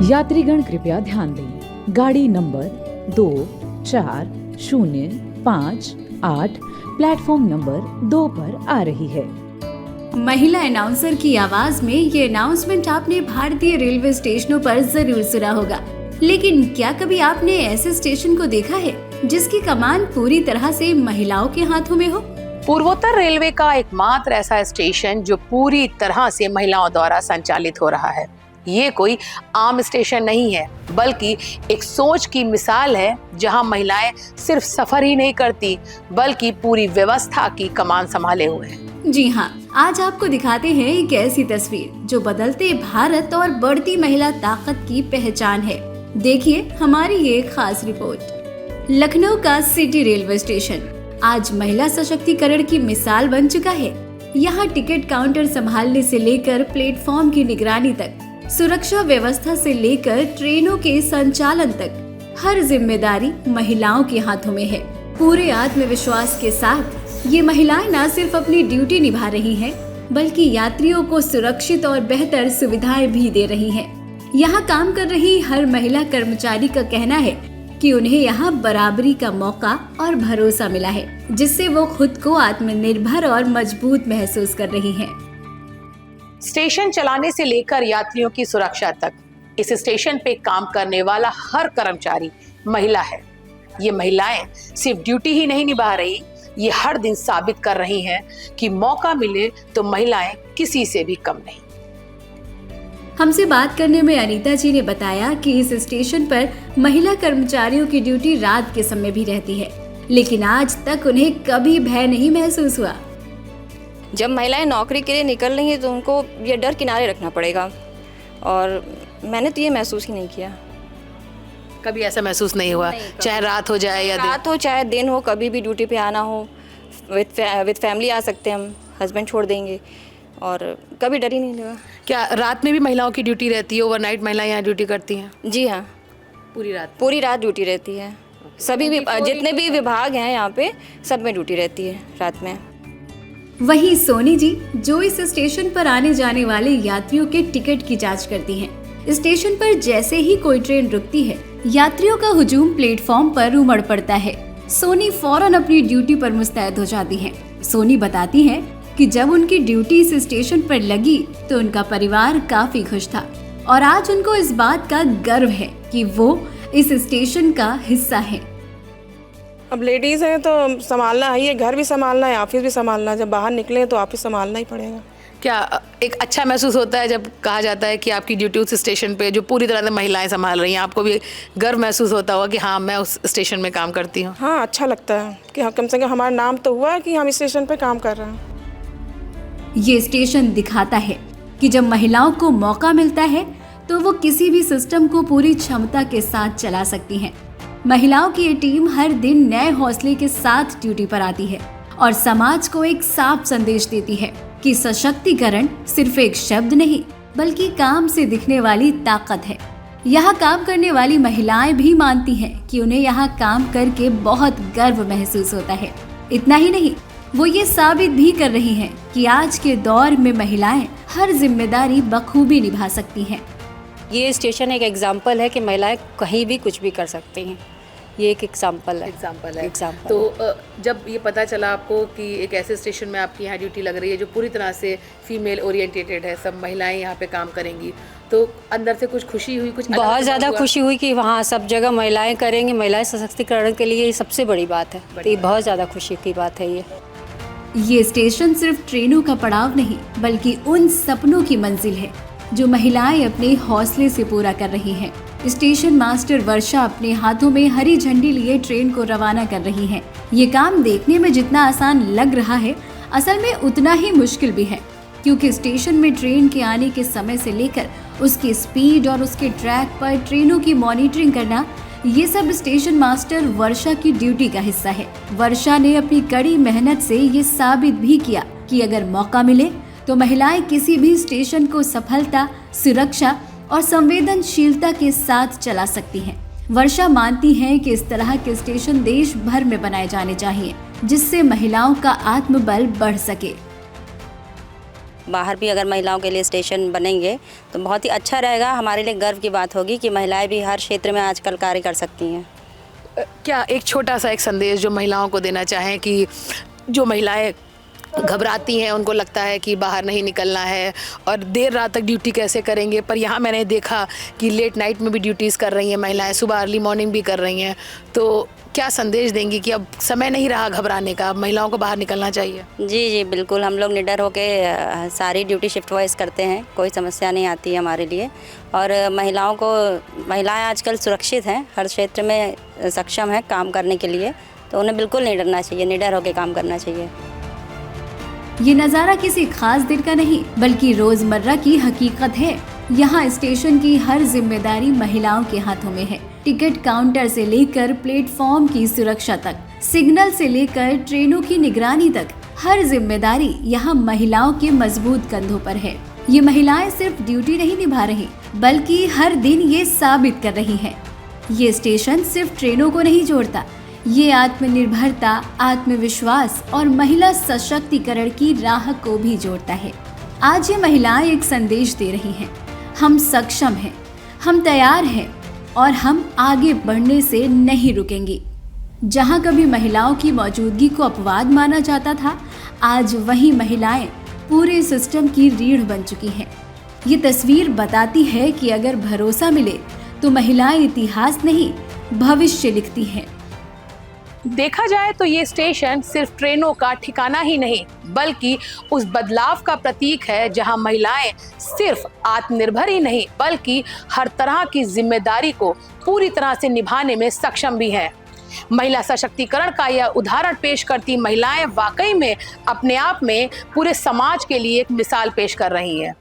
यात्रीगण कृपया ध्यान दें, गाड़ी नंबर 240588 प्लेटफॉर्म नंबर 2 पर आ रही है। महिला अनाउंसर की आवाज में ये अनाउंसमेंट आपने भारतीय रेलवे स्टेशनों पर जरूर सुना होगा, लेकिन क्या कभी आपने ऐसे स्टेशन को देखा है जिसकी कमान पूरी तरह से महिलाओं के हाथों में हो? पूर्वोत्तर रेलवे का एकमात्र ऐसा स्टेशन जो पूरी तरह से महिलाओं द्वारा संचालित हो रहा है। ये कोई आम स्टेशन नहीं है, बल्कि एक सोच की मिसाल है, जहां महिलाएं सिर्फ सफर ही नहीं करती, बल्कि पूरी व्यवस्था की कमान संभाले हुए हैं। जी हाँ, आज आपको दिखाते हैं एक ऐसी तस्वीर जो बदलते भारत और बढ़ती महिला ताकत की पहचान है। देखिए हमारी ये खास रिपोर्ट। लखनऊ का सिटी रेलवे स्टेशन आज महिला सशक्तिकरण की मिसाल बन चुका है। यहाँ टिकट काउंटर संभालने से लेकर प्लेटफॉर्म की निगरानी तक, सुरक्षा व्यवस्था से लेकर ट्रेनों के संचालन तक हर जिम्मेदारी महिलाओं के हाथों में है। पूरे आत्मविश्वास के साथ ये महिलाएं न सिर्फ अपनी ड्यूटी निभा रही हैं, बल्कि यात्रियों को सुरक्षित और बेहतर सुविधाएं भी दे रही हैं। यहाँ काम कर रही हर महिला कर्मचारी का कहना है कि उन्हें यहाँ बराबरी का मौका और भरोसा मिला है, जिससे वो खुद को आत्मनिर्भर और मजबूत महसूस कर रही हैं। स्टेशन चलाने से लेकर यात्रियों की सुरक्षा तक इस स्टेशन पे काम करने वाला हर कर्मचारी महिला है। ये महिलाएं सिर्फ ड्यूटी ही नहीं निभा रही, ये हर दिन साबित कर रही हैं कि मौका मिले तो महिलाएं किसी से भी कम नहीं। हमसे बात करने में अनीता जी ने बताया कि इस स्टेशन पर महिला कर्मचारियों की ड्यूटी रात के समय भी रहती है, लेकिन आज तक उन्हें कभी भय नहीं महसूस हुआ। जब महिलाएं नौकरी के लिए निकल रही हैं तो उनको ये डर किनारे रखना पड़ेगा, और मैंने तो ये महसूस ही नहीं किया। कभी ऐसा महसूस नहीं हुआ? चाहे रात हो जाए या रात हो चाहे दिन हो, कभी भी ड्यूटी पे आना हो, विद फैमिली आ सकते हैं हम, हस्बैंड छोड़ देंगे, और कभी डर ही नहीं लगा। क्या रात में भी महिलाओं की ड्यूटी रहती है? ओवरनाइट महिलाएं यहाँ ड्यूटी करती हैं? जी हाँ, पूरी रात ड्यूटी रहती है। सभी जितने भी विभाग हैं यहाँ पे, सब में ड्यूटी रहती है रात में। वहीं सोनी जी, जो इस स्टेशन पर आने जाने वाले यात्रियों के टिकट की जांच करती हैं। स्टेशन पर जैसे ही कोई ट्रेन रुकती है, यात्रियों का हुजूम प्लेटफॉर्म पर उमड़ पड़ता है। सोनी फौरन अपनी ड्यूटी पर मुस्तैद हो जाती हैं। सोनी बताती हैं कि जब उनकी ड्यूटी इस स्टेशन पर लगी तो उनका परिवार काफी खुश था, और आज उनको इस बात का गर्व है कि वो इस स्टेशन का हिस्सा है। अब लेडीज़ हैं तो संभालना है, घर भी संभालना है, ऑफिस भी संभालना है। जब बाहर निकले तो ऑफिस संभालना ही पड़ेगा। क्या एक अच्छा महसूस होता है जब कहा जाता है कि आपकी ड्यूटी उस स्टेशन पे जो पूरी तरह से महिलाएं संभाल रही हैं? आपको भी गर्व महसूस होता होगा कि हाँ, मैं उस स्टेशन में काम करती हूँ? हाँ, अच्छा लगता है कि कम से कम हमारा नाम तो हुआ है कि हम इस स्टेशन पे काम कर रहे हैं। ये स्टेशन दिखाता है कि जब महिलाओं को मौका मिलता है तो वो किसी भी सिस्टम को पूरी क्षमता के साथ चला सकती हैं। महिलाओं की ये टीम हर दिन नए हौसले के साथ ड्यूटी पर आती है और समाज को एक साफ संदेश देती है कि सशक्तिकरण सिर्फ एक शब्द नहीं, बल्कि काम से दिखने वाली ताकत है। यहाँ काम करने वाली महिलाएं भी मानती हैं कि उन्हें यहाँ काम करके बहुत गर्व महसूस होता है। इतना ही नहीं, वो ये साबित भी कर रही हैं कि आज के दौर में महिलाएं हर जिम्मेदारी बखूबी निभा सकती हैं। ये स्टेशन एक एग्जाम्पल है कि महिलाएं कहीं भी कुछ भी कर सकती हैं। ये एक एग्जाम्पल है। तो जब ये पता चला आपको कि एक ऐसे स्टेशन में आपकी यहाँ ड्यूटी लग रही है जो पूरी तरह से फीमेल ओरिएंटेटेड है, सब महिलाएं यहाँ पे काम करेंगी, तो अंदर से कुछ खुशी हुई? कुछ बहुत ज़्यादा खुशी हुई कि वहाँ सब जगह महिलाएं करेंगी। महिलाएं सशक्तिकरण के लिए ये सबसे बड़ी बात है। तो ये बहुत ज़्यादा खुशी की बात है। ये स्टेशन सिर्फ ट्रेनों का पड़ाव नहीं, बल्कि उन सपनों की मंजिल है जो महिलाएं अपने हौसले से पूरा कर रही हैं। स्टेशन मास्टर वर्षा अपने हाथों में हरी झंडी लिए ट्रेन को रवाना कर रही हैं। ये काम देखने में जितना आसान लग रहा है, असल में उतना ही मुश्किल भी है, क्योंकि स्टेशन में ट्रेन के आने के समय से लेकर उसकी स्पीड और उसके ट्रैक पर ट्रेनों की मॉनिटरिंग करना, ये सब स्टेशन मास्टर वर्षा की ड्यूटी का हिस्सा है। वर्षा ने अपनी कड़ी मेहनत से ये साबित भी किया कि अगर मौका मिले तो महिलाएं किसी भी स्टेशन को सफलता, सुरक्षा और संवेदनशीलता के साथ चला सकती हैं। वर्षा मानती हैं कि इस तरह के स्टेशन देश भर में बनाए जाने चाहिए, जिससे महिलाओं का आत्मबल बढ़ सके। बाहर भी अगर महिलाओं के लिए स्टेशन बनेंगे तो बहुत ही अच्छा रहेगा। हमारे लिए गर्व की बात होगी कि महिलाएं भी हर क्षेत्र में आजकल कार्य कर सकती हैं। क्या एक छोटा सा एक संदेश जो महिलाओं को देना चाहें कि जो महिलाएं घबराती हैं, उनको लगता है कि बाहर नहीं निकलना है और देर रात तक ड्यूटी कैसे करेंगे, पर यहाँ मैंने देखा कि लेट नाइट में भी ड्यूटीज़ कर रही हैं महिलाएं, सुबह अर्ली मॉर्निंग भी कर रही हैं, तो क्या संदेश देंगी कि अब समय नहीं रहा घबराने का, अब महिलाओं को बाहर निकलना चाहिए? जी बिल्कुल, हम लोग निडर होकर सारी ड्यूटी शिफ्ट वाइज करते हैं, कोई समस्या नहीं आती है हमारे लिए। और महिलाएं आजकल सुरक्षित हैं, हर क्षेत्र में सक्षम हैं काम करने के लिए, तो उन्हें बिल्कुल नहीं डरना चाहिए, निडर होकर काम करना चाहिए। ये नज़ारा किसी खास दिन का नहीं बल्कि रोजमर्रा की हकीकत है। यहाँ स्टेशन की हर जिम्मेदारी महिलाओं के हाथों में है। टिकट काउंटर से लेकर प्लेटफॉर्म की सुरक्षा तक, सिग्नल से लेकर ट्रेनों की निगरानी तक, हर जिम्मेदारी यहाँ महिलाओं के मजबूत कंधों पर है। ये महिलाएं सिर्फ ड्यूटी नहीं निभा रही बल्कि हर दिन ये साबित कर रही हैं। ये स्टेशन सिर्फ ट्रेनों को नहीं जोड़ता, ये आत्मनिर्भरता, आत्मविश्वास और महिला सशक्तिकरण की राह को भी जोड़ता है। आज ये महिलाएं एक संदेश दे रही हैं, हम सक्षम हैं, हम तैयार हैं और हम आगे बढ़ने से नहीं रुकेंगी। जहां कभी महिलाओं की मौजूदगी को अपवाद माना जाता था, आज वही महिलाएं पूरे सिस्टम की रीढ़ बन चुकी हैं। ये तस्वीर बताती है कि अगर भरोसा मिले तो महिलाएं इतिहास नहीं, भविष्य लिखती हैं। देखा जाए तो ये स्टेशन सिर्फ ट्रेनों का ठिकाना ही नहीं बल्कि उस बदलाव का प्रतीक है जहां महिलाएं सिर्फ आत्मनिर्भर ही नहीं बल्कि हर तरह की जिम्मेदारी को पूरी तरह से निभाने में सक्षम भी हैं। महिला सशक्तिकरण का यह उदाहरण पेश करती महिलाएं वाकई में अपने आप में पूरे समाज के लिए एक मिसाल पेश कर रही हैं।